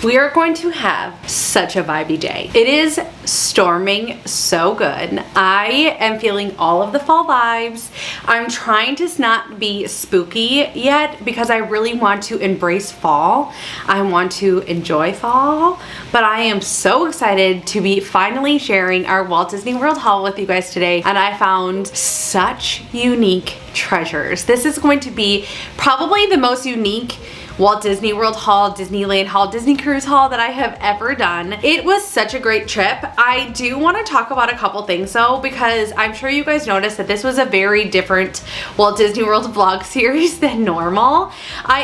We are going to have such a vibey day. It is storming so good. I am feeling all of the fall vibes. I'm trying to not be spooky yet because I really want to embrace fall. I want to enjoy fall, but I am so excited to be finally sharing our Walt Disney World haul with you guys today, and I found such unique treasures. This is going to be probably the most unique Walt Disney World haul, Disneyland haul, Disney Cruise haul that I have ever done. It was such a great trip. I do want to talk about a couple things though, because I'm sure you guys noticed that this was a very different Walt Disney World vlog series than normal. I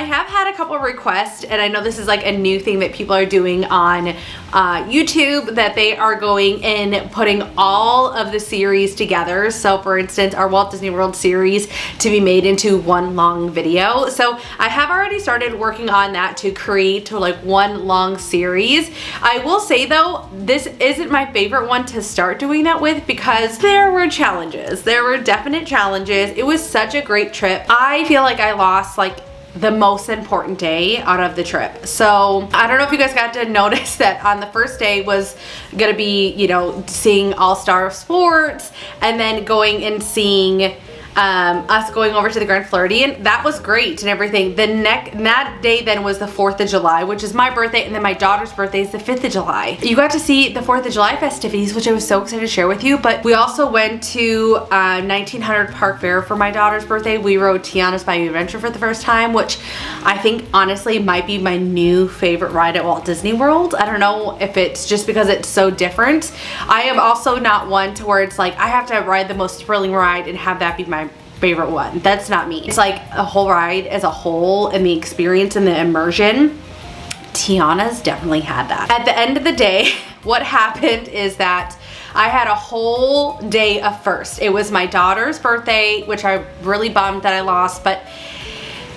have had a couple of requests, and I know this is like a new thing that people are doing on YouTube, that they are going and putting all of the series together. So for instance, our Walt Disney World series to be made into one long video. So I have already started working on that to create like one long series. I will say though, this isn't my favorite one to start doing that with because there were challenges. There were definite challenges. It was such a great trip. I feel like I lost like the most important day out of the trip. So I don't know if you guys got to notice that on the first day was gonna be, you know, seeing All Star Sports and then going and seeing us going over to the Grand Floridian. That was great and everything. That day then was the 4th of July, which is my birthday, and then my daughter's birthday is the 5th of July. You got to see the 4th of July festivities, which I was so excited to share with you, but we also went to 1900 Park Fair for my daughter's birthday. We rode Tiana's Bayou Adventure for the first time, which I think honestly might be my new favorite ride at Walt Disney World. I don't know if it's just because it's so different. I am also not one to where it's like I have to ride the most thrilling ride and have that be my favorite one. That's not me. It's like a whole ride as a whole, and the experience and the immersion. Tiana's definitely had that. At the end of the day, what happened is that I had a whole day of first. It was my daughter's birthday, which I really bummed that I lost, but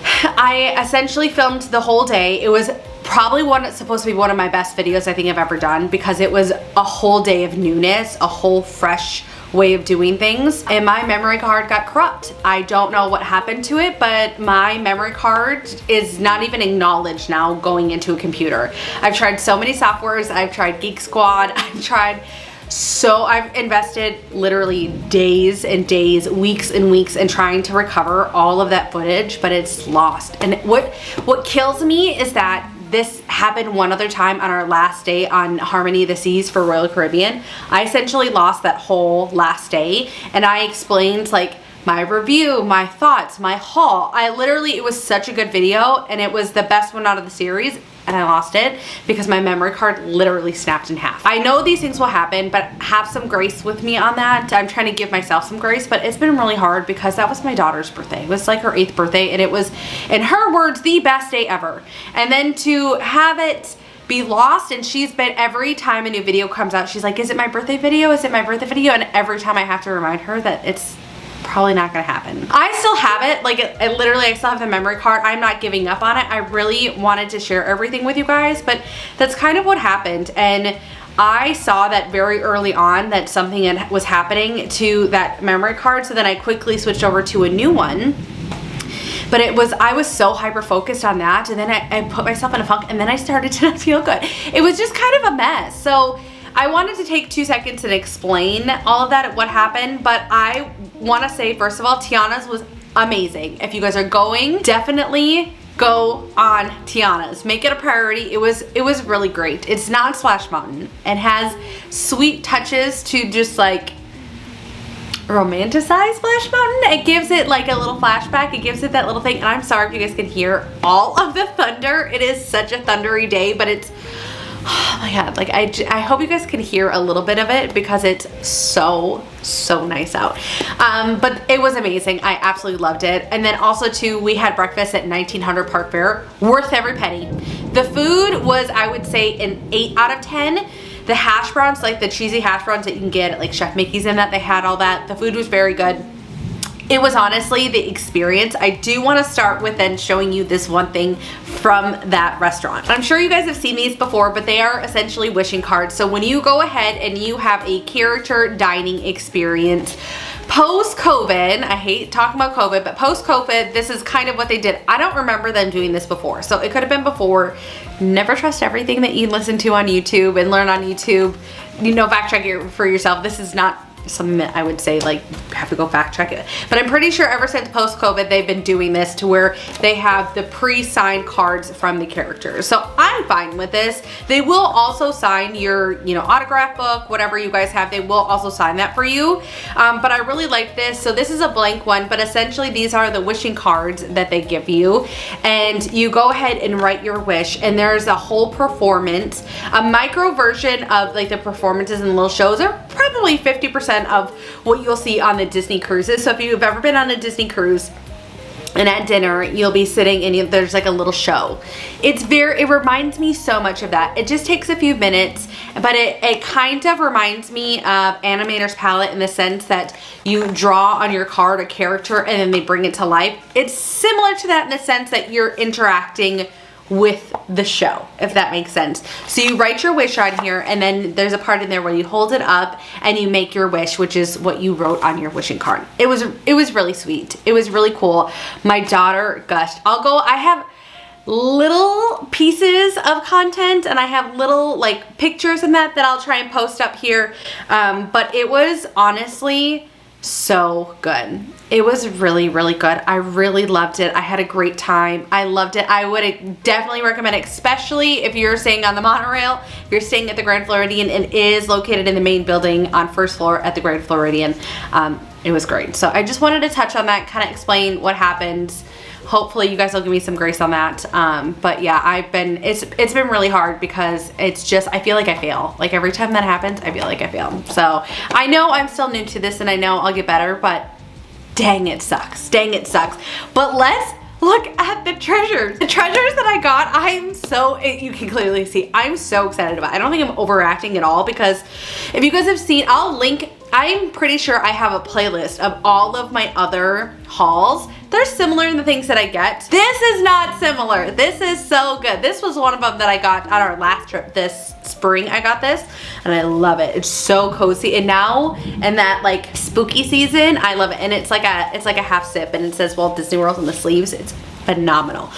I essentially filmed the whole day. It was probably supposed to be one of my best videos I think I've ever done, because it was a whole day of newness, a whole fresh way of doing things, and my memory card got corrupt. I don't know what happened to it, but my memory card is not even acknowledged now going into a computer. I've tried so many softwares. I've tried Geek Squad. I've invested literally days and days, weeks and weeks in trying to recover all of that footage, but it's lost. And what kills me is that this happened one other time on our last day on Harmony of the Seas for Royal Caribbean. I essentially lost that whole last day, and I explained like my review, my thoughts, my haul. It was such a good video, and it was the best one out of the series, and I lost it because my memory card literally snapped in half. I know these things will happen, but have some grace with me on that. I'm trying to give myself some grace, but it's been really hard because that was my daughter's birthday. It was like her 8th birthday, and it was, in her words, the best day ever. And then to have it be lost, and she's been, every time a new video comes out, she's like, is it my birthday video? Is it my birthday video? And every time I have to remind her that it's probably not gonna happen. I still have it, like I still have the memory card. I'm not giving up on it. I really wanted to share everything with you guys, but that's kind of what happened. And I saw that very early on that something was happening to that memory card, so then I quickly switched over to a new one. But I was so hyper focused on that, and then I put myself in a funk, and then I started to not feel good. It was just kind of a mess. So I wanted to take 2 seconds and explain all of that, what happened, but I want to say, first of all, Tiana's was amazing. If you guys are going, definitely go on Tiana's. Make it a priority. It was really great. It's not Splash Mountain. It has sweet touches to just like romanticize Splash Mountain. It gives it like a little flashback. It gives it that little thing, and I'm sorry if you guys can hear all of the thunder. It is such a thundery day, but it's, oh my god, like I hope you guys can hear a little bit of it because it's so nice out. But it was amazing. I absolutely loved it. And then also too, we had breakfast at 1900 Park Fair, worth every penny. The food was, I would say, an 8 out of 10. The hash browns, like the cheesy hash browns that you can get at like Chef Mickey's, and that they had all that. The food was very good. It was honestly the experience. I do want to start with then showing you this one thing from that restaurant. I'm sure you guys have seen these before, but they are essentially wishing cards. So when you go ahead and you have a character dining experience, post-COVID, I hate talking about COVID, but post-COVID, this is kind of what they did. I don't remember them doing this before, so it could have been before. Never trust everything that you listen to on YouTube and learn on YouTube. You know, fact check it for yourself. This is not something that I would say like have to go fact check it, but I'm pretty sure ever since post-COVID they've been doing this to where they have the pre-signed cards from the characters. So I'm fine with this. They will also sign your, you know, autograph book, whatever you guys have, they will also sign that for you. But I really like this. So this is a blank one, but essentially these are the wishing cards that they give you, and you go ahead and write your wish, and there's a whole performance, a micro version of like the performances and little shows are probably 50% of what you'll see on the Disney cruises. So if you've ever been on a Disney cruise and at dinner you'll be sitting and there's like a little show, it reminds me so much of that. It just takes a few minutes, but it kind of reminds me of Animator's Palette in the sense that you draw on your card a character and then they bring it to life. It's similar to that in the sense that you're interacting with the show, if that makes sense. So you write your wish on here, and then there's a part in there where you hold it up and you make your wish, which is what you wrote on your wishing card. It was really sweet. It was really cool. My daughter gushed. I have little pieces of content and I have little like pictures in that I'll try and post up here, but it was honestly so good. It was really, really good. I really loved it. I had a great time. I loved it. I would definitely recommend it, especially if you're staying on the monorail, if you're staying at the Grand Floridian. It is located in the main building on first floor at the Grand Floridian. It was great. So I just wanted to touch on that, kind of explain what happened. Hopefully you guys will give me some grace on that. But yeah, it's been really hard because it's just, I feel like I fail. Like every time that happens, I feel like I fail. So I know I'm still new to this and I know I'll get better, but dang, it sucks. Dang, it sucks. But let's look at the treasures. The treasures that I got, you can clearly see, I'm so excited about it. I don't think I'm overacting at all because if you guys have seen, I'm pretty sure I have a playlist of all of my other hauls. They're similar in the things that I get. This is not similar. This is so good. This was one of them that I got on our last trip this spring. I got this and I love it. It's so cozy, and now in that like spooky season, I love it. And it's like a half sip and it says Walt Disney World on the sleeves. It's phenomenal.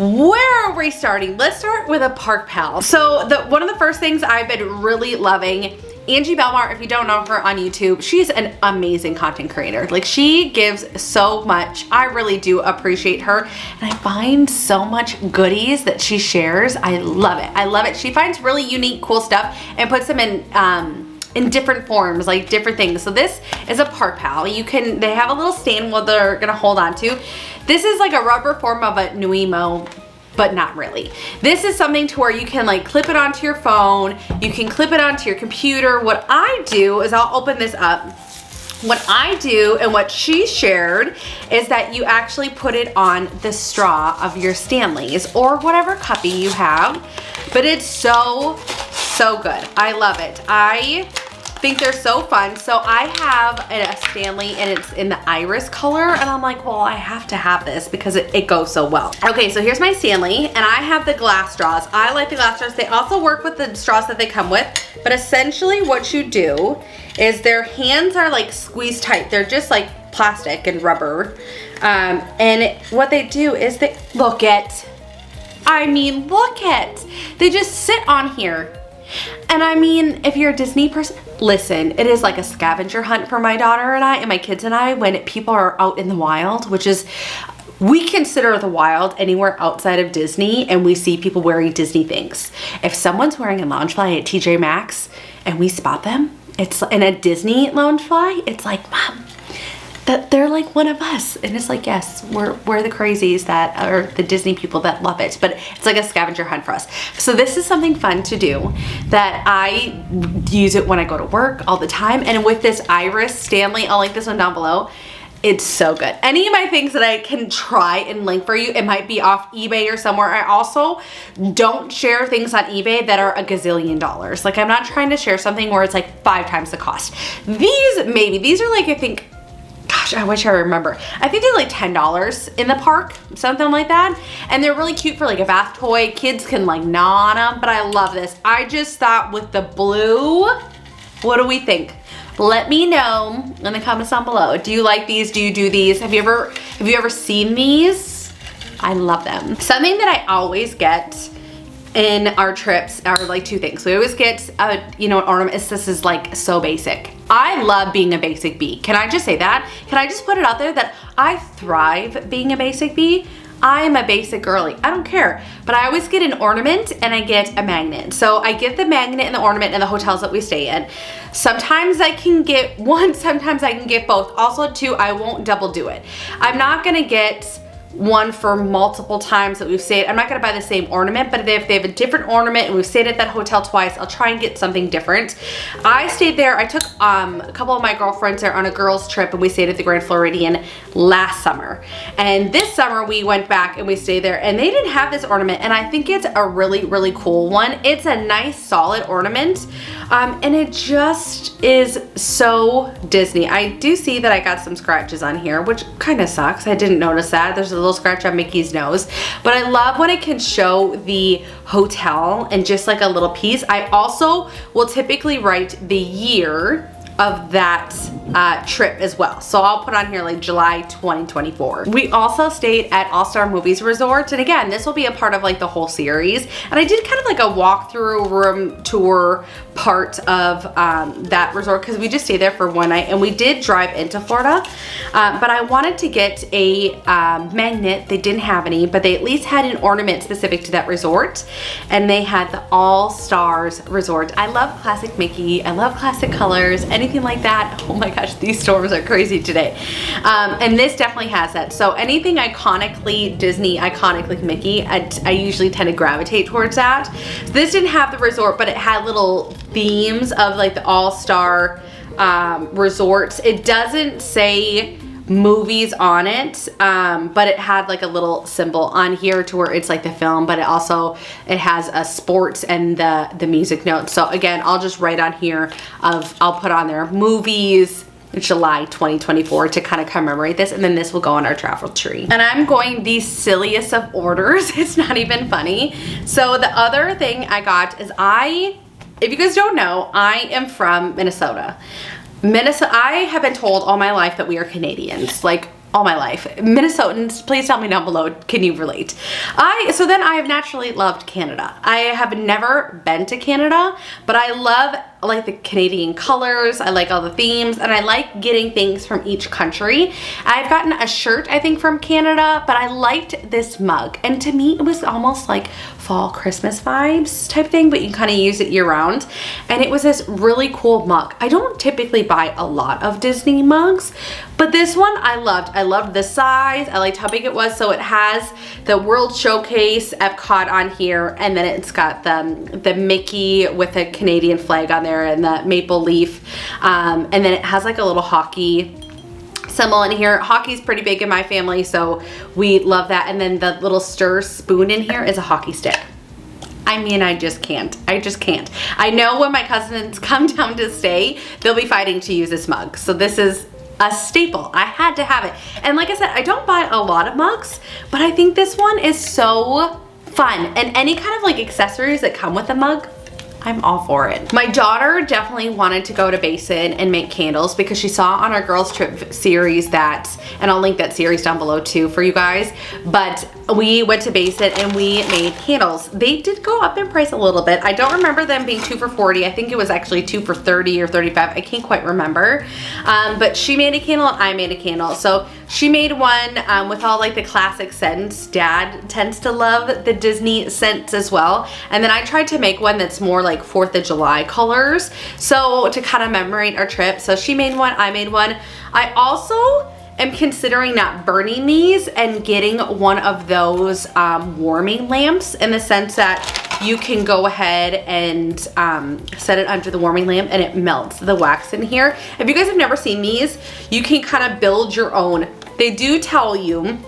Where are we starting? Let's start with a Park Pal. So one of the first things I've been really loving, Angie Belmar, if you don't know her on YouTube, she's an amazing content creator. Like she gives so much. I really do appreciate her. And I find so much goodies that she shares. I love it. I love it. She finds really unique, cool stuff and puts them in different forms, like different things. So this is a Park Pal. They have a little stand where they're gonna hold on to. This is like a rubber form of a Nuimo, but not really. This is something to where you can like clip it onto your phone, you can clip it onto your computer. What I do is I'll open this up. What I do and what she shared is that you actually put it on the straw of your Stanleys or whatever cuppy you have, but it's so good. I love it. I think they're so fun. So I have a Stanley and it's in the iris color, and I'm like, well, I have to have this because it goes so well. Okay, so here's my Stanley, and I have the glass straws. I like the glass straws. They also work with the straws that they come with, but essentially what you do is their hands are like squeezed tight. They're just like plastic and rubber. And what they do is they look at, they just sit on here. And I mean, if you're a Disney person, listen, it is like a scavenger hunt for my daughter and I and my kids and I when people are out in the wild, which is, we consider the wild anywhere outside of Disney, and we see people wearing Disney things. If someone's wearing a Loungefly at TJ Maxx and we spot them, it's in a Disney Loungefly, it's like, Mom, that they're like one of us. And it's like, yes, we're the crazies that are the Disney people that love it, but it's like a scavenger hunt for us. So this is something fun to do that I use it when I go to work all the time. And with this iris Stanley, I'll link this one down below. It's so good. Any of my things that I can try and link for you, it might be off eBay or somewhere. I also don't share things on eBay that are a gazillion dollars. Like I'm not trying to share something where it's like 5 times the cost. These are like, I think, gosh, I wish I remember. I think they're like $10 in the park, something like that. And they're really cute for like a bath toy. Kids can like gnaw on them, but I love this. I just thought with the blue, what do we think? Let me know in the comments down below. Do you like these? Do you do these? Have you ever seen these? I love them. Something that I always get in our trips are like two things. We always get you know, an ornament. This is like so basic. I love being a basic bee. Can I just say that? Can I just put it out there that I thrive being a basic bee? I am a basic girly. I don't care. But I always get an ornament and I get a magnet. So I get the magnet and the ornament in the hotels that we stay in. Sometimes I can get one, sometimes I can get both. Also two, I won't double do it. I'm not gonna get one for multiple times that we've stayed. I'm not gonna buy the same ornament, but if they have a different ornament and we've stayed at that hotel twice, I'll try and get something different. I stayed there, I took a couple of my girlfriends there on a girls trip and we stayed at the Grand Floridian last summer. And this summer we went back and we stayed there and they didn't have this ornament and I think it's a really, really cool one. It's a nice solid ornament and it just is so Disney. I do see that I got some scratches on here, which kind of sucks. I didn't notice that. There's a little scratch on Mickey's nose, but I love when it can show the hotel and just like a little piece. I also will typically write the year of that trip as well. So I'll put on here like July 2024. We also stayed at All-Star Movies Resort. And again, this will be a part of like the whole series. And I did kind of like a walkthrough room tour part of that resort because we just stayed there for one night and we did drive into Florida. But I wanted to get a magnet. They didn't have any, but they at least had an ornament specific to that resort. And they had the All Stars Resort. I love classic Mickey. I love classic colors, anything like that. Oh my gosh, these storms are crazy today. And this definitely has that. So anything iconically Disney, iconically Mickey, I usually tend to gravitate towards that. This didn't have the resort, but it had little themes of like the all-star resorts. It doesn't say movies on it, but it had like a little symbol on here to where it's like the film, but it has a sports and the music notes. So again, I'll just write on here I'll put on there movies July 2024 to kind of commemorate this, and then this will go on our travel tree. And I'm going the silliest of orders. It's not even funny. So the other thing I got is if you guys don't know, I am from Minnesota. I have been told all my life that we are Canadians, like all my life. Minnesotans, please tell me down below, can you relate? So then I have naturally loved Canada. I have never been to Canada, but I love like the Canadian colors, I like all the themes, and I like getting things from each country. I've gotten a shirt, I think, from Canada, but I liked this mug. And to me, it was almost like fall Christmas vibes type thing, but you can kind of use it year round. And it was this really cool mug. I don't typically buy a lot of Disney mugs, but this one I loved. I loved the size, I liked how big it was. So it has the World Showcase Epcot on here, and then it's got the Mickey with a Canadian flag on there and the maple leaf, and then it has like a little hockey symbol in here. Hockey's pretty big in my family, so we love that. And then the little stir spoon in here is a hockey stick. I mean, I just can't. I know when my cousins come down to stay, they'll be fighting to use this mug. So this is a staple. I had to have it. And like I said, I don't buy a lot of mugs, but I think this one is so fun. And any kind of like accessories that come with a mug, I'm all for it. My daughter definitely wanted to go to Basin and make candles because she saw on our girls trip series that, and I'll link that series down below too for you guys, but we went to Basin and we made candles. They did go up in price a little bit. I don't remember them being 2 for $40. I think it was actually 2 for $30 or $35. I can't quite remember. But she made a candle and I made a candle. So she made one with all like the classic scents. Dad tends to love the Disney scents as well. And then I tried to make one that's more like 4th of July colors. So to kind of commemorate our trip. So she made one, I made one. I also am considering not burning these and getting one of those warming lamps, in the sense that you can go ahead and set it under the warming lamp and it melts the wax in here. If you guys have never seen these, you can kind of build your own. They do tell you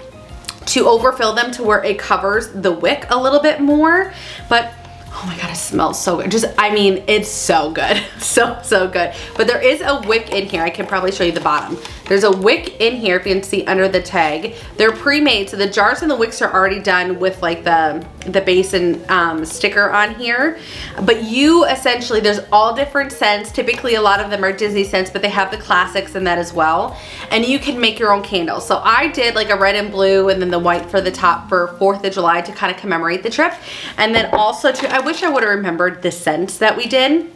to overfill them to where it covers the wick a little bit more, but oh my god, it smells so good. I mean, it's so good. So good. But there is a wick in here. I can probably show you the bottom. There's a wick in here, if you can see under the tag. They're pre-made, so the jars and the wicks are already done with like the Basin sticker on here. But you essentially, there's all different scents. Typically a lot of them are Disney scents, but they have the classics in that as well. And you can make your own candles. So I did like a red and blue and then the white for the top for 4th of July to kind of commemorate the trip. And then also too, I wish I would have remembered the scents that we did.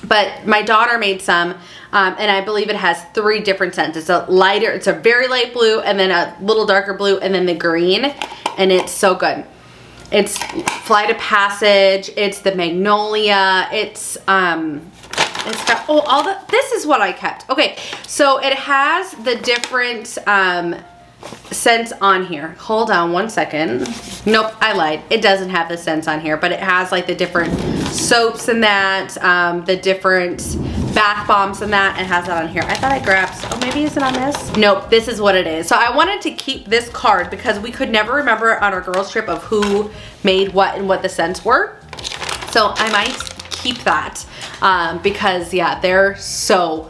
But my daughter made some, and I believe it has 3 different scents. It's a lighter, it's a very light blue, and then a little darker blue, and then the green, and it's so good. It's Flight of Passage, it's the Magnolia, it's got, oh, all the, this is what I kept. Okay, so it has the different, scents on here. Hold on one second. Nope, I lied. It doesn't have the scents on here, but it has like the different soaps and that, the different bath bombs and that. It has that on here. I thought I grabbed, oh, maybe is it on this? Nope, this is what it is. So I wanted to keep this card because we could never remember on our girls trip of who made what and what the scents were. So I might keep that. Because yeah, they're so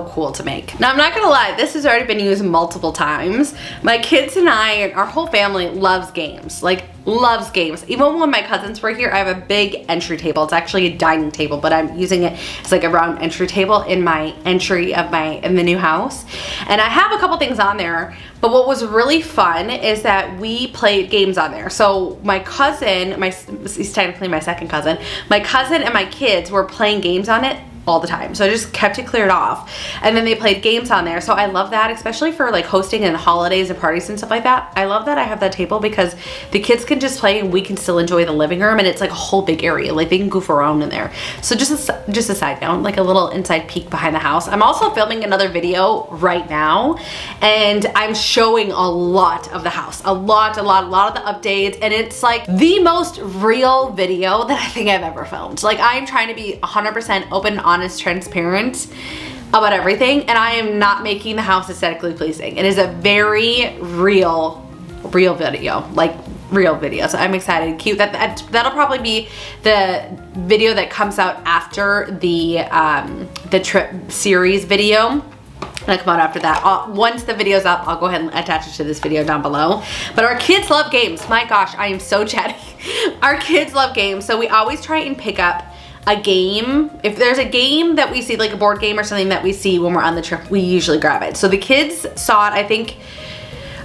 cool to make. Now I'm not gonna lie, this has already been used multiple times. My kids and I and our whole family loves games, like loves games. Even when my cousins were here, I have a big entry table. It's actually a dining table, but I'm using it as like a round entry table in my entry of in the new house. And I have a couple things on there, but what was really fun is that we played games on there. So my cousin, he's technically my second cousin, my cousin and my kids were playing games on it all the time. So I just kept it cleared off. And then they played games on there. So I love that, especially for like hosting and holidays and parties and stuff like that. I love that I have that table because the kids can just play and we can still enjoy the living room, and it's like a whole big area. Like they can goof around in there. So just a side note, like a little inside peek behind the house. I'm also filming another video right now, and I'm showing a lot of the house, a lot of the updates, and it's like the most real video that I think I've ever filmed. Like I'm trying to be 100% open, honest, transparent about everything, and I am not making the house aesthetically pleasing. It is a very real video, like real video. So I'm excited. Cute. That'll probably be the video that comes out after the trip series video. That'll come out after that. Once the video's up, I'll go ahead and attach it to this video down below. But our kids love games. My gosh, I am so chatty. Our kids love games, so we always try and pick up a game. If there's a game that we see, like a board game or something that we see when we're on the trip, we usually grab it. So the kids saw it, I think,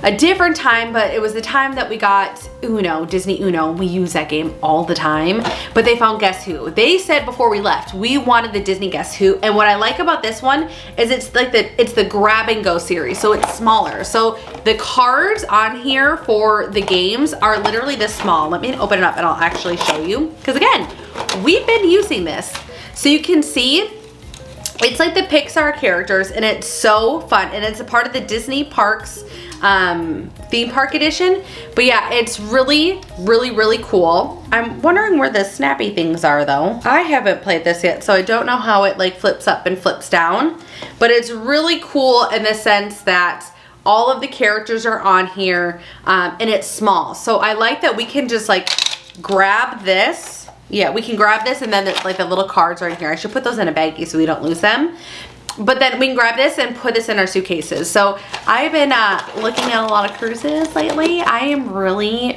a different time, but it was the time that we got Uno, Disney Uno. We use that game all the time, but they found Guess Who. They said before we left, we wanted the Disney Guess Who, and what I like about this one is it's like it's the grab and go series, so it's smaller. So the cards on here for the games are literally this small. Let me open it up and I'll actually show you, because again, we've been using this. So you can see, it's like the Pixar characters, and it's so fun, and it's a part of the Disney Parks theme park edition. But yeah, it's really cool. I'm wondering where the snappy things are though. I haven't played this yet, so I don't know how it like flips up and flips down, but it's really cool in the sense that all of the characters are on here, and it's small. So I like that we can just like grab this. Yeah, we can grab this, and then there's like the little cards right here. I should put those in a baggie so we don't lose them. But then we can grab this and put this in our suitcases. So I've been looking at a lot of cruises lately. I am really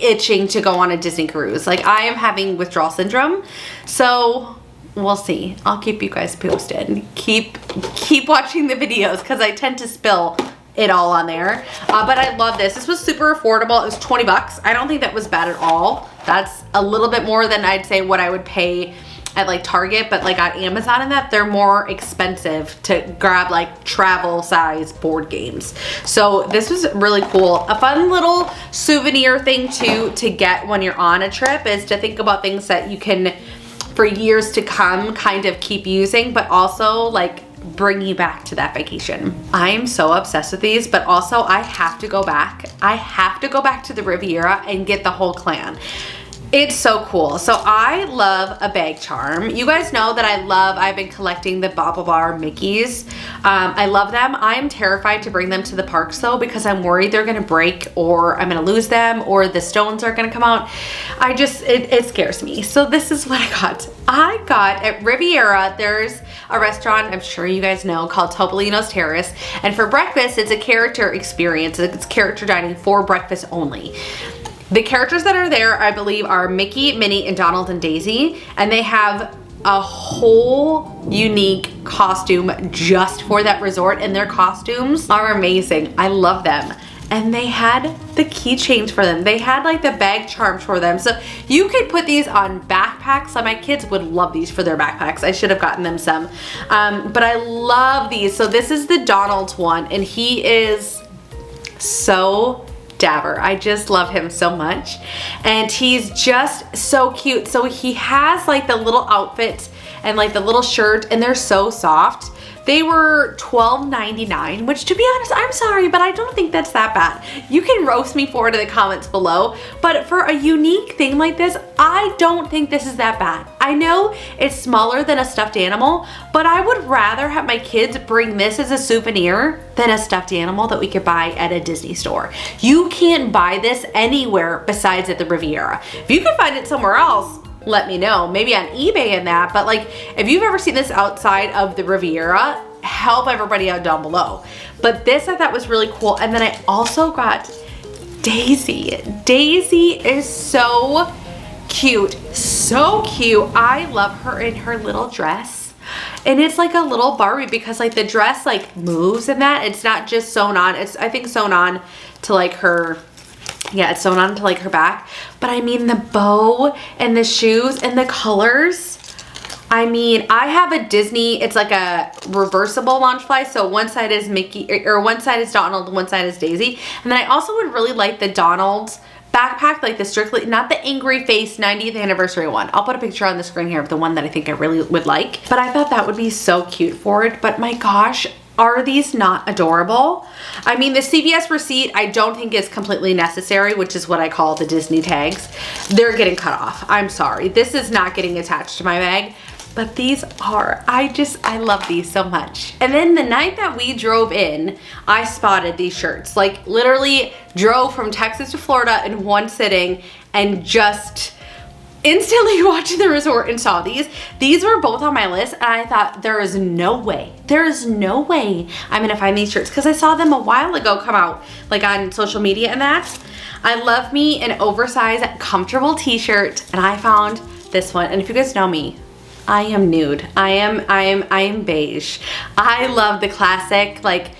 itching to go on a Disney cruise. Like I am having withdrawal syndrome. So we'll see. I'll keep you guys posted. Keep watching the videos because I tend to spill it all on there. But I love this. This was super affordable. It was 20 bucks. I don't think that was bad at all. That's a little bit more than I'd say what I would pay at like Target, but like on Amazon and that, they're more expensive to grab like travel size board games. So this was really cool. A fun little souvenir thing too to get when you're on a trip is to think about things that you can, for years to come, kind of keep using, but also like bring you back to that vacation. I'm so obsessed with these, but also I have to go back. I have to go back to the Riviera and get the whole clan. It's so cool. So I love a bag charm. You guys know that I've been collecting the BaBaBar Mickeys. I love them. I am terrified to bring them to the parks though, because I'm worried they're gonna break or I'm gonna lose them or the stones are gonna come out. It scares me. So this is what I got. I got at Riviera, there's a restaurant I'm sure you guys know called Topolino's Terrace. And for breakfast, it's a character experience. It's character dining for breakfast only. The characters that are there, I believe, are Mickey, Minnie, and Donald and Daisy. And they have a whole unique costume just for that resort. And their costumes are amazing. I love them. And they had the keychains for them. They had like the bag charms for them. So you could put these on backpacks. So my kids would love these for their backpacks. I should have gotten them some. But I love these. So this is the Donald's one. And he is so dapper. I just love him so much. And he's just so cute. So he has like the little outfit and like the little shirt, and they're so soft. They were $12.99, which to be honest, I'm sorry, but I don't think that's that bad. You can roast me for it in the comments below, but for a unique thing like this, I don't think this is that bad. I know it's smaller than a stuffed animal, but I would rather have my kids bring this as a souvenir than a stuffed animal that we could buy at a Disney store. You can't buy this anywhere besides at the Riviera. If you can find it somewhere else, let me know, maybe on eBay and that, but like if you've ever seen this outside of the Riviera, help everybody out down below. But this I thought was really cool. And then I also got Daisy. Daisy is so cute, so cute. I love her in her little dress. And it's like a little Barbie because like the dress like moves and that. It's not just sewn on, it's I think sewn on to like her, yeah, it's sewn on to like her back. But I mean the bow and the shoes and the colors. I mean, I have a Disney, it's like a reversible Loungefly. So one side is Mickey, or one side is Donald, one side is Daisy. And then I also would really like the Donald's backpack, like the strictly, not the angry face 90th anniversary one. I'll put a picture on the screen here of the one that I think I really would like. But I thought that would be so cute for it. But my gosh, are these not adorable? I mean, the CVS receipt I don't think is completely necessary, which is what I call the Disney tags. They're getting cut off. I'm sorry. This is not getting attached to my bag, but these are. I love these so much. And then the night that we drove in, I spotted these shirts. Like literally drove from Texas to Florida in one sitting and just instantly watching the resort and saw these. These were both on my list and I thought there is no way I'm gonna find these shirts because I saw them a while ago come out like on social media and that. I love me an oversized comfortable t-shirt and I found this one. And if you guys know me, I am nude. I am beige. I love the classic like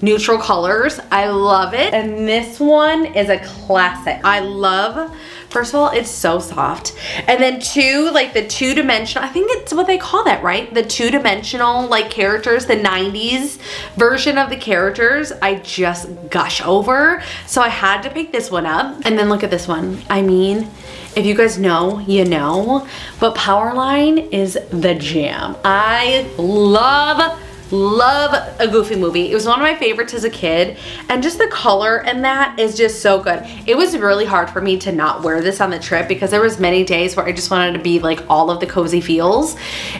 neutral colors. I love it. And this one is a classic. I love, first of all, it's so soft. And then two, like the two-dimensional, I think it's what they call that, right? The two-dimensional like characters, the 90s version of the characters, I just gush over. So I had to pick this one up. And then look at this one. I mean, if you guys know, you know, but Powerline is the jam. I love a Goofy movie. It was one of my favorites as a kid, and just the color and that is just so good. It was really hard for me to not wear this on the trip because there was many days where I just wanted to be like all of the cozy feels,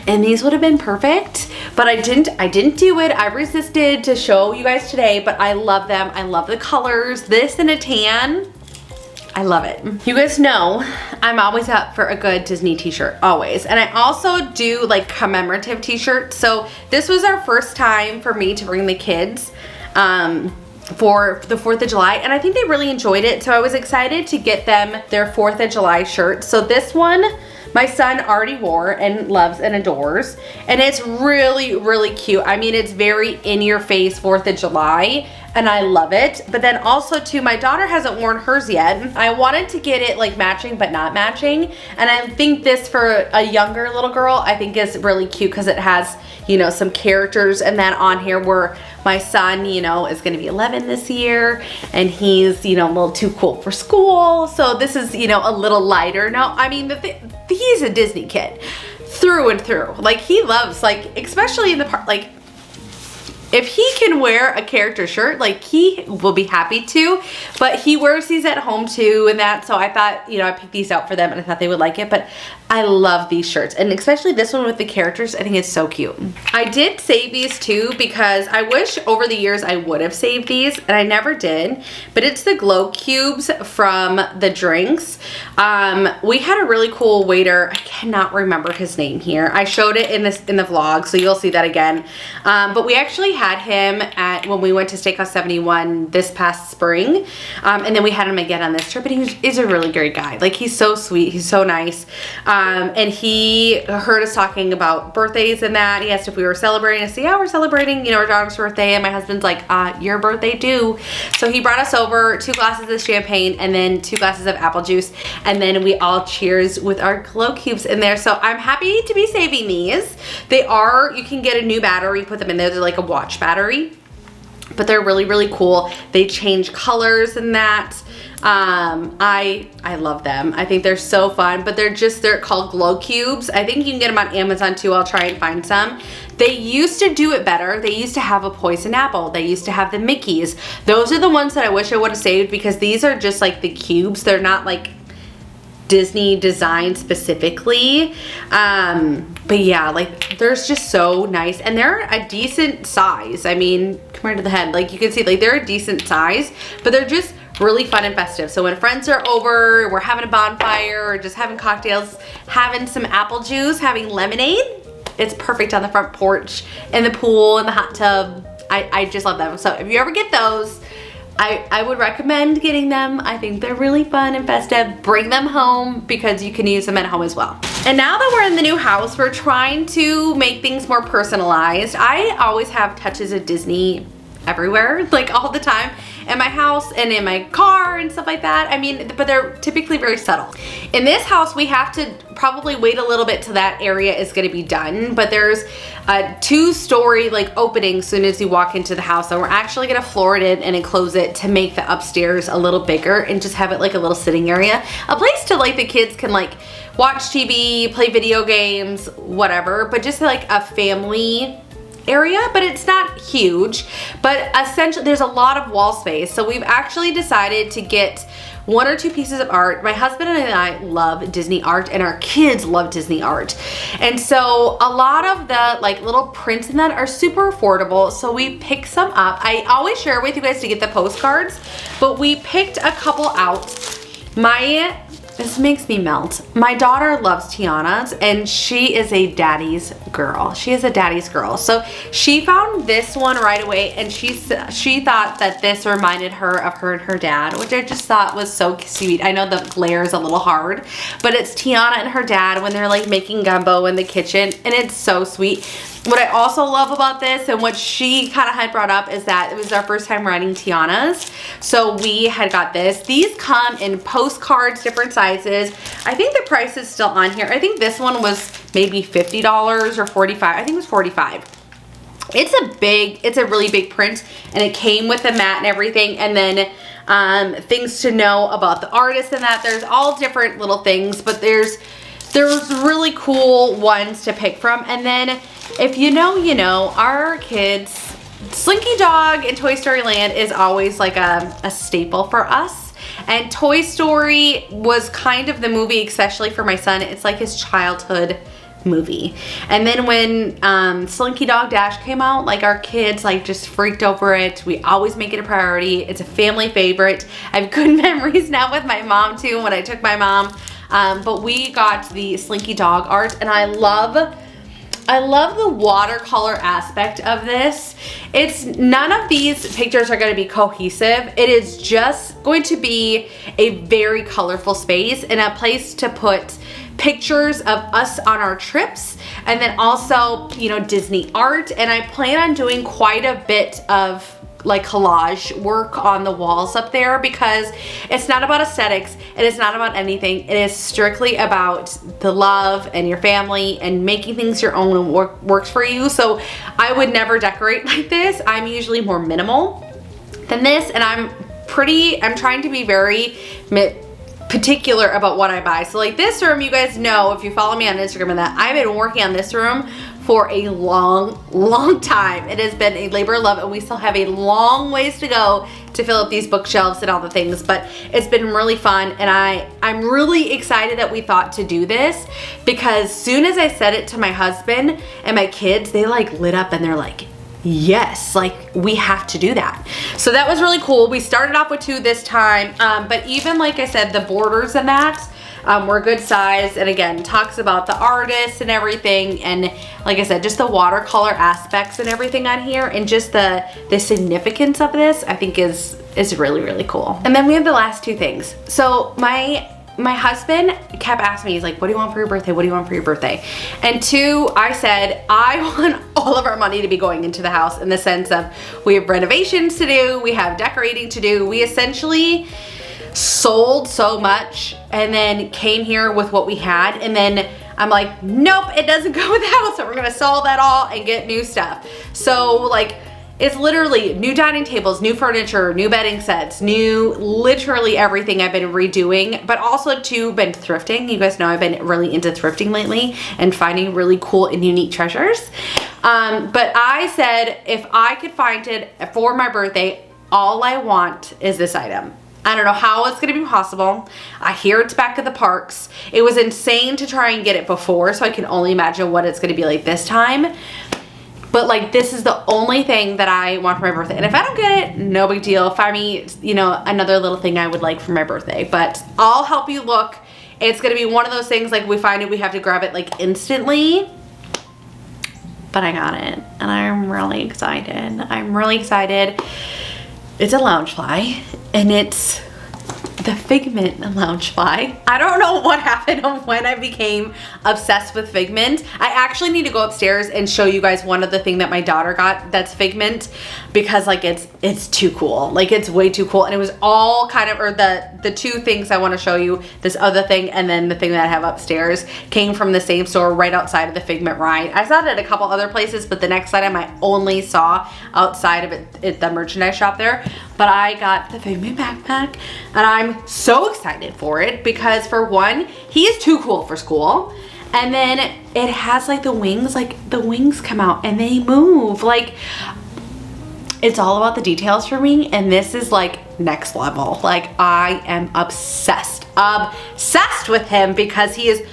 and these would have been perfect, but I didn't do it. I resisted to show you guys today, but I love them. I love the colors. This in a tan, I love it. You guys know I'm always up for a good Disney t-shirt, always. And I also do like commemorative t-shirts. So this was our first time for me to bring the kids for the 4th of July. And I think they really enjoyed it. So I was excited to get them their 4th of July shirt. So this one, my son already wore and loves and adores. And it's really, really cute. I mean, it's very in your face 4th of July. And I love it. But then also too, my daughter hasn't worn hers yet. I wanted to get it like matching but not matching. And I think this for a younger little girl, I think is really cute because it has, you know, some characters and that on here where my son, you know, is gonna be 11 this year and he's, you know, a little too cool for school. So this is, you know, a little lighter. No, I mean, he's a Disney kid through and through. Like he loves, like, especially in the park, like, if he can wear a character shirt, like he will be happy to, but he wears these at home too and that, so I thought, you know, I picked these out for them and I thought they would like it, but I love these shirts, and especially this one with the characters. I think it's so cute. I did save these too because I wish over the years I would have saved these, and I never did, but it's the glow cubes from the drinks. We had a really cool waiter. I cannot remember his name here. I showed it in the vlog, so you'll see that again. But we actually had him when we went to Steakhouse 71 this past spring, and then we had him again on this trip, and he's a really great guy. Like, he's so sweet, he's so nice. And he heard us talking about birthdays and that. He asked if we were celebrating. I said, yeah, we're celebrating, you know, our daughter's birthday. And my husband's like, your birthday too. So he brought us over 2 glasses of champagne and then 2 glasses of apple juice. And then we all cheers with our glow cubes in there. So I'm happy to be saving these. You can get a new battery, put them in there. They're like a watch battery, but they're really, really cool. They change colors and that. I love them. I think they're so fun, but they're called glow cubes. I think you can get them on Amazon too. I'll try and find some. They used to do it better. They used to have a poison apple. They used to have the Mickeys. Those are the ones that I wish I would have saved, because these are just like the cubes. They're not like Disney design specifically. But yeah, like, they're just so nice, and they're a decent size. I mean, come right to the head. Like, you can see, like, they're a decent size, but they're just really fun and festive. So when friends are over, we're having a bonfire or just having cocktails, having some apple juice, having lemonade, it's perfect on the front porch, in the pool, in the hot tub. I just love them. So if you ever get those, I would recommend getting them. I think they're really fun and festive. Bring them home because you can use them at home as well. And now that we're in the new house, we're trying to make things more personalized. I always have touches of Disney everywhere, like all the time, in my house and in my car and stuff like that. I mean, but they're typically very subtle. In this house, we have to probably wait a little bit till that area is gonna be done, but there's a 2-story like opening as soon as you walk into the house, and we're actually gonna floor it in and enclose it to make the upstairs a little bigger and just have it like a little sitting area, a place to like the kids can like watch TV, play video games, whatever, but just like a family area. But it's not huge, but essentially there's a lot of wall space. So we've actually decided to get 1 or 2 pieces of art. My husband and I love Disney art, and our kids love Disney art. And so a lot of the like little prints in that are super affordable. So we picked some up. I always share with you guys to get the postcards, but we picked a couple out. This makes me melt. My daughter loves Tiana's, and she is a daddy's girl. She is a daddy's girl. So she found this one right away, and she thought that this reminded her of her and her dad, which I just thought was so sweet. I know the glare is a little hard, but it's Tiana and her dad when they're like making gumbo in the kitchen, and it's so sweet. What I also love about this, and what she kind of had brought up, is that it was our first time riding Tiana's. So we had got this. These come in postcards, different sizes. I think the price is still on here. I think this one was maybe $50 or $45. I think it was $45. It's a really big print, and it came with the mat and everything, and then things to know about the artist and that. There's all different little things, but there's really cool ones to pick from. And then if you know, you know, our kids, Slinky Dog in Toy Story Land is always like a staple for us. And Toy Story was kind of the movie, especially for my son. It's like his childhood movie. And then when Slinky Dog Dash came out, like our kids like just freaked over it. We always make it a priority. It's a family favorite. I have good memories now with my mom too, when I took my mom. But we got the Slinky Dog art, and I love the watercolor aspect of this. None of these pictures are going to be cohesive. It is just going to be a very colorful space and a place to put pictures of us on our trips, and then also, you know, Disney art. And I plan on doing quite a bit of like collage work on the walls up there, because it's not about aesthetics, and it's not about anything. It is strictly about the love and your family and making things your own and works for you. So I would never decorate like this. I'm usually more minimal than this, and I'm trying to be very particular about what I buy. So like this room, you guys know if you follow me on Instagram and that I've been working on this room for a long time. It has been a labor of love, and we still have a long ways to go to fill up these bookshelves and all the things, but it's been really fun, and I'm really excited that we thought to do this, because soon as I said it to my husband and my kids, they like lit up and they're like, yes, like we have to do that. So that was really cool. We started off with 2 this time, but even like I said, the borders and that were good size, and again, talks about the artists and everything, and like I said, just the watercolor aspects and everything on here, and just the significance of this, I think is really cool. And then we have the last 2 things. So my husband kept asking me, he's like, what do you want for your birthday? What do you want for your birthday? And 2, I said, I want all of our money to be going into the house, in the sense of we have renovations to do, we have decorating to do. We essentially sold so much and then came here with what we had, and then I'm like, nope, it doesn't go with the house, so we're gonna sell that all and get new stuff. So like, it's literally new dining tables, new furniture, new bedding sets, new literally everything I've been redoing, but also too been thrifting. You guys know I've been really into thrifting lately and finding really cool and unique treasures. But I said, if I could find it for my birthday, all I want is this item. I don't know how it's gonna be possible. I hear it's back at the parks. It was insane to try and get it before, so I can only imagine what it's gonna be like this time. But like, this is the only thing that I want for my birthday. And if I don't get it, no big deal. Find me, you know, another little thing I would like for my birthday. But I'll help you look. It's gonna be one of those things, like we find it, we have to grab it like instantly. But I got it, and I'm really excited. I'm really excited. It's a Loungefly, and it's the Figment Loungefly. I don't know what happened on when I became obsessed with Figment. I actually need to go upstairs and show you guys one of the thing that my daughter got that's Figment, because like it's too cool. Like, it's way too cool. And it was all kind of, or the 2 things I want to show you, this other thing and then the thing that I have upstairs, came from the same store right outside of the Figment ride. I saw it at a couple other places, but the next item I only saw outside of it at the merchandise shop there. But I got the Figment backpack, and I'm so excited for it, because for one, he is too cool for school. And then it has like the wings come out and they move. Like, it's all about the details for me, and this is like next level. Like, I am obsessed with him, because he is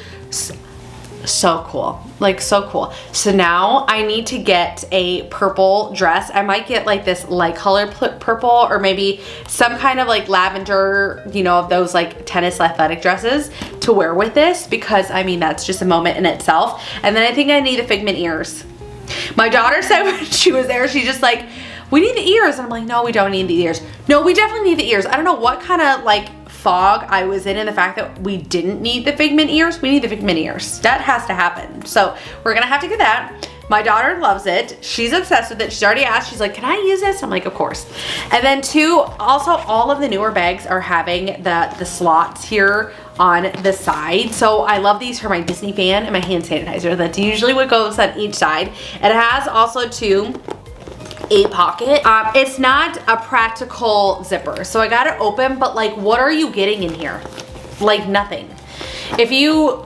so cool, like so cool. So now I need to get a purple dress. I might get like this light color purple, or maybe some kind of like lavender, you know, of those like tennis athletic dresses to wear with this, because I mean, that's just a moment in itself. And then I think I need the Figment ears. My daughter said when she was there, she's just like, we need the ears. And I'm like, no, we don't need the ears. No, we definitely need the ears. I don't know what kind of like fog I was in the fact that we didn't need the Figment ears. We need the Figment ears. That has to happen. So we're gonna have to get that. My daughter loves it. She's obsessed with it. She's already asked, she's like, can I use this? I'm like, of course. And then 2, also all of the newer bags are having the slots here on the side. So I love these for my Disney fan and my hand sanitizer. That's usually what goes on each side. It has also too a pocket. It's not a practical zipper, so I got it open, but like, what are you getting in here? Like, nothing. If you,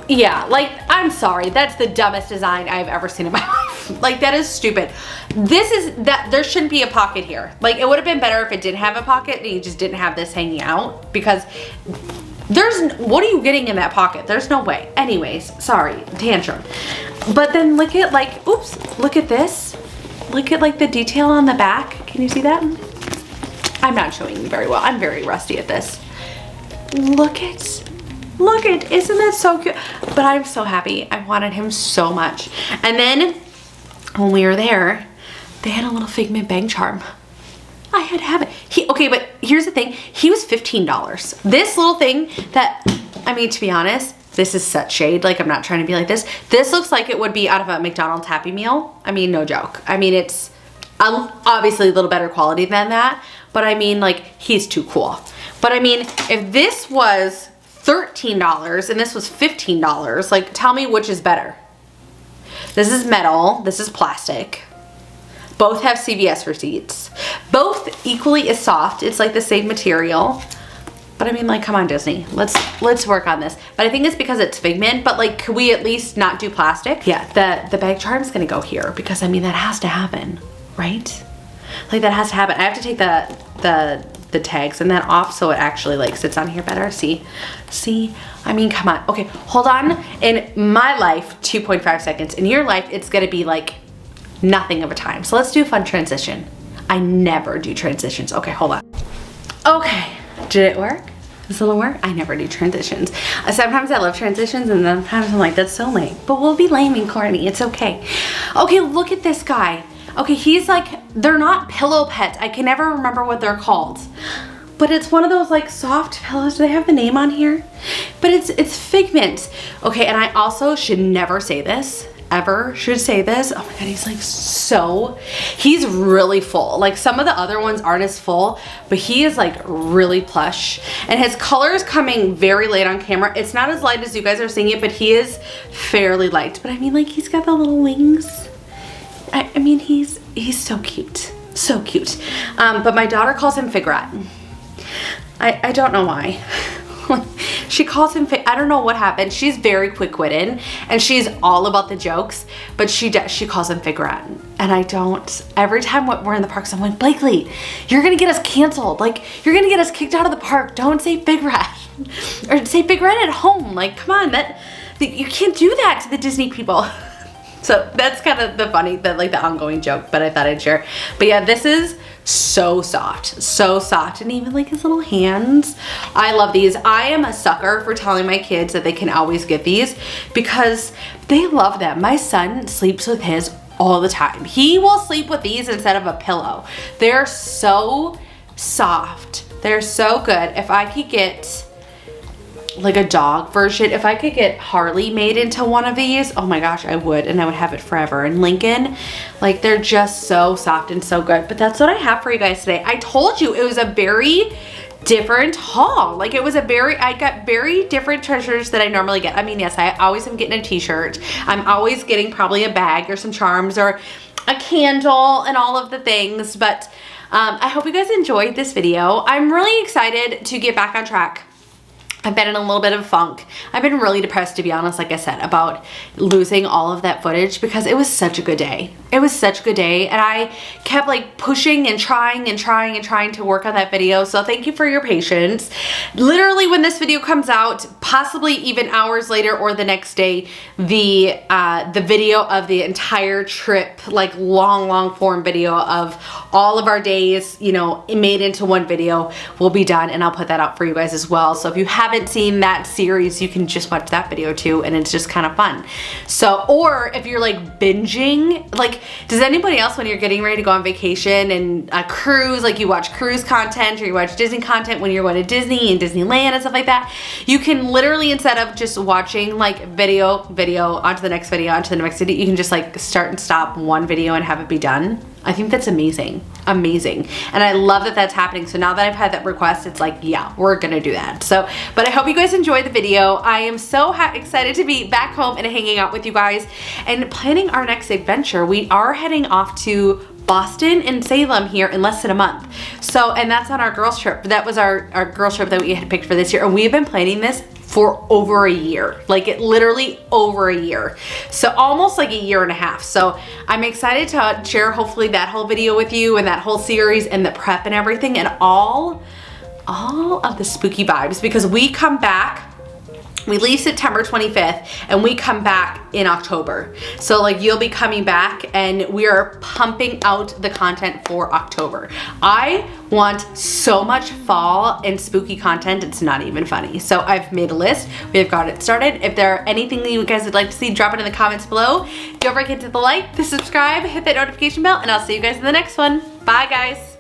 yeah, like, I'm sorry, that's the dumbest design I've ever seen in my life. Like, that is stupid. This is, that there shouldn't be a pocket here. Like, it would have been better if it did have a pocket and you just didn't have this hanging out, because there's, what are you getting in that pocket? There's no way. Anyways, sorry, tantrum. But then look at like, oops, look at this. Look at like the detail on the back. Can you see that? I'm not showing you very well. I'm very rusty at this. Look at, isn't that so cute? But I'm so happy. I wanted him so much. And then when we were there, they had a little Figment bang charm. I had to have it. Okay, but here's the thing. He was $15. This little thing that, I mean, to be honest, this is such shade. Like, I'm not trying to be like this. This looks like it would be out of a McDonald's Happy Meal. I mean, no joke. I mean, it's obviously a little better quality than that, but I mean, like, he's too cool. But I mean, if this was $13 and this was $15, like, tell me which is better. This is metal. This is plastic. Both have CVS receipts. Both equally as soft. It's like the same material. But I mean, like, come on, Disney. Let's work on this. But I think it's because it's Figment, but like, could we at least not do plastic? Yeah, the bag charm's gonna go here because I mean, that has to happen, right? Like, that has to happen. I have to take the tags and that off so it actually like sits on here better. See? I mean, come on. Okay, hold on. In my life, 2.5 seconds. In your life, it's gonna be like nothing of a time. So let's do a fun transition. I never do transitions. Okay, hold on. Okay, did it work? This little work? I never do transitions. Sometimes I love transitions and sometimes I'm like, that's so lame. But we'll be lame and corny, it's okay. Okay, look at this guy. Okay, he's like, they're not pillow pets. I can never remember what they're called. But it's one of those like soft pillows. Do they have the name on here? But it's Figment. Okay, and I also should never say this. Ever should say this. Oh my god, he's like he's really full. Like some of the other ones aren't as full, but he is like really plush. And his color is coming very late on camera. It's not as light as you guys are seeing it, but he is fairly light. But I mean, like, he's got the little wings. I mean, he's so cute. So cute. But my daughter calls him Figrat. I don't know why. She calls him, I don't know what happened. She's very quick-witted and she's all about the jokes, but she calls him Figrat. And I don't, every time we're in the parks, I'm like, Blakely, you're gonna get us canceled. Like, you're gonna get us kicked out of the park. Don't say Figrat. Or say Figrat at home. Like, come on, you can't do that to the Disney people. So that's kind of the funny, like the ongoing joke, but I thought I'd share. But yeah, this is so soft, and even like his little hands. I love these. I am a sucker for telling my kids that they can always get these because they love them. My son sleeps with his all the time. He will sleep with these instead of a pillow. They're so soft. They're so good. If I could get like a dog version, if I could get Harley made into one of these, oh my gosh, I would, and I would have it forever. And Lincoln, like, they're just so soft and so good. But that's what I have for you guys today. I told you it was a very different haul. Like, it was I got very different treasures that I normally get. I mean, yes, I always am getting a t-shirt. I'm always getting probably a bag or some charms or a candle and all of the things. But I hope you guys enjoyed this video. I'm really excited to get back on track. I've been in a little bit of a funk. I've been really depressed, to be honest, like I said, about losing all of that footage because it was such a good day. It was such a good day, and I kept like pushing and trying to work on that video. So thank you for your patience. Literally, when this video comes out, possibly even hours later or the next day, the video of the entire trip, like long form video of all of our days, you know, made into one video, will be done, and I'll put that out for you guys as well. So if you haven't seen that series, you can just watch that video too, and it's just kind of fun. So, or if you're like binging, like, does anybody else, when you're getting ready to go on vacation and a cruise, like you watch cruise content or you watch Disney content when you're going to Disney and Disneyland and stuff like that, you can literally, instead of just watching like video onto the next video onto the next video, you can just like start and stop one video and have it be done. I think that's amazing. Amazing. And I love that that's happening. So now that I've had that request, it's like, yeah, we're gonna do that. So, but I hope you guys enjoyed the video. I am so excited to be back home and hanging out with you guys and planning our next adventure. We are heading off to Boston and Salem here in less than a month. So, and that's on our girls trip. That was our girls trip that we had picked for this year. And we have been planning this for over a year, like it literally over a year. So almost like a year and a half. So I'm excited to share hopefully that whole video with you and that whole series and the prep and everything and all of the spooky vibes, because we come back, we leave September 25th and we come back in October. So like you'll be coming back and we are pumping out the content for October. I want so much fall and spooky content, it's not even funny. So I've made a list, we have got it started. If there are anything that you guys would like to see, drop it in the comments below. Don't forget to hit the like, the subscribe, hit that notification bell, and I'll see you guys in the next one. Bye guys.